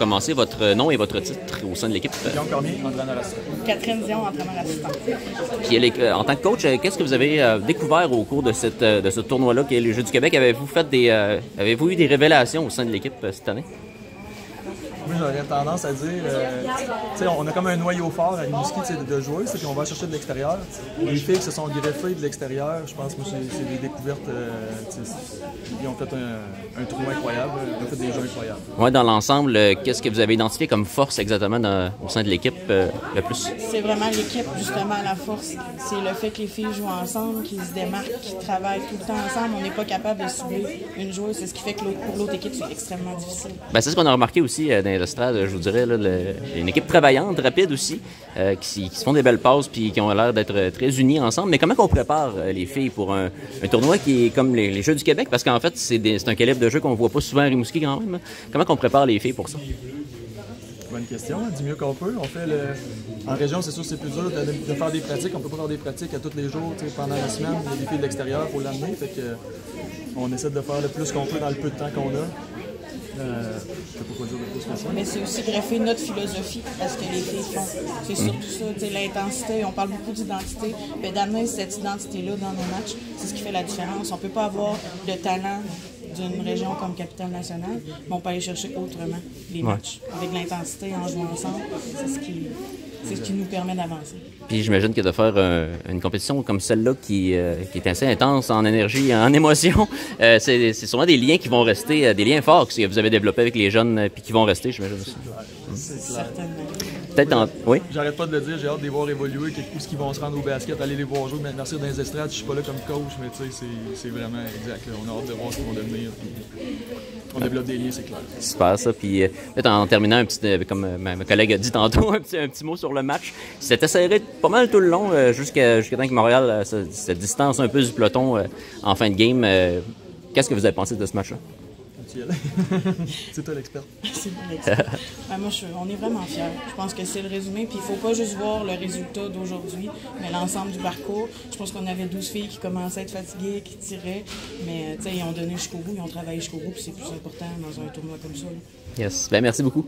commencer votre nom et votre titre au sein de l'équipe. Guillaume Cormier, entraîneur assistant. Catherine Dion, entraîneur assistant. Puis, en tant que coach, qu'est-ce que vous avez découvert au cours de ce tournoi-là qui est les Jeux du Québec? Avez-vous eu des révélations au sein de l'équipe cette année? Moi, j'aurais tendance à dire, on a comme un noyau fort à Rimouski de joueurs, puis on va chercher de l'extérieur. Les filles qui se sont greffées de l'extérieur, je pense que c'est des découvertes. Ils ont fait un trou incroyable, ils ont fait des jeux incroyables. Oui, dans l'ensemble, qu'est-ce que vous avez identifié comme force exactement au sein de l'équipe le plus? C'est vraiment l'équipe, justement, la force. C'est le fait que les filles jouent ensemble, qu'ils se démarquent, qu'ils travaillent tout le temps ensemble. On n'est pas capable de cibler une joueuse. C'est ce qui fait que pour l'autre équipe, c'est extrêmement difficile. Ben, c'est ce qu'on a remarqué aussi dans l'estrade, je vous dirais. Là, une équipe travaillante, rapide aussi, qui se font des belles passes puis qui ont l'air d'être très unis ensemble. Mais comment on prépare les filles pour un tournoi qui est comme les Jeux du Québec? Parce qu'en fait, c'est un calibre de jeu qu'on voit pas souvent à Rimouski quand même. Comment on prépare les filles pour ça? Bonne question, du mieux qu'on peut. En région, c'est sûr que c'est plus dur de faire des pratiques. On peut pas faire des pratiques à tous les jours, pendant la semaine. Il y a des filles de l'extérieur pour l'amener. Fait que on essaie de faire le plus qu'on peut dans le peu de temps qu'on a. Je sais pas quoi dire de plus que ça. Mais c'est aussi greffer notre philosophie à ce que les filles font. C'est surtout ça, l'intensité. On parle beaucoup d'identité. Mais d'amener cette identité-là dans nos matchs, c'est ce qui fait la différence. On peut pas avoir le talent d'une région comme Capitale-Nationale, mais on peut aller chercher autrement les matchs. Avec l'intensité, en jouant ensemble, c'est ce qui nous permet d'avancer. Puis j'imagine que de faire une compétition comme celle-là qui est assez intense en énergie et en émotion, c'est sûrement des liens qui vont rester, des liens forts que vous avez développés avec les jeunes puis qui vont rester, j'imagine aussi. C'est clair. Certainement. Oui? J'arrête pas de le dire, j'ai hâte de les voir évoluer, où est-ce qu'ils vont se rendre au basket, aller les voir jouer. Merci dans les estrades, je suis pas là comme coach, mais tu sais, c'est vraiment exact. Là. On a hâte de voir ce qu'ils vont devenir. On développe des liens, c'est clair. Super ça. Puis peut-être en terminant, comme ma collègue a dit tantôt, un petit mot sur le match. C'était serré pas mal tout le long, jusqu'à temps que Montréal se distance un peu du peloton en fin de game. Qu'est-ce que vous avez pensé de ce match-là? C'est toi l'expert. C'est moi l'expert. Moi, on est vraiment fiers. Je pense que c'est le résumé. Puis il ne faut pas juste voir le résultat d'aujourd'hui, mais l'ensemble du parcours. Je pense qu'on avait 12 filles qui commençaient à être fatiguées, qui tiraient. Mais ils ont donné jusqu'au bout, ils ont travaillé jusqu'au bout. Puis c'est plus important dans un tournoi comme ça. Là. Yes. Ben, merci beaucoup.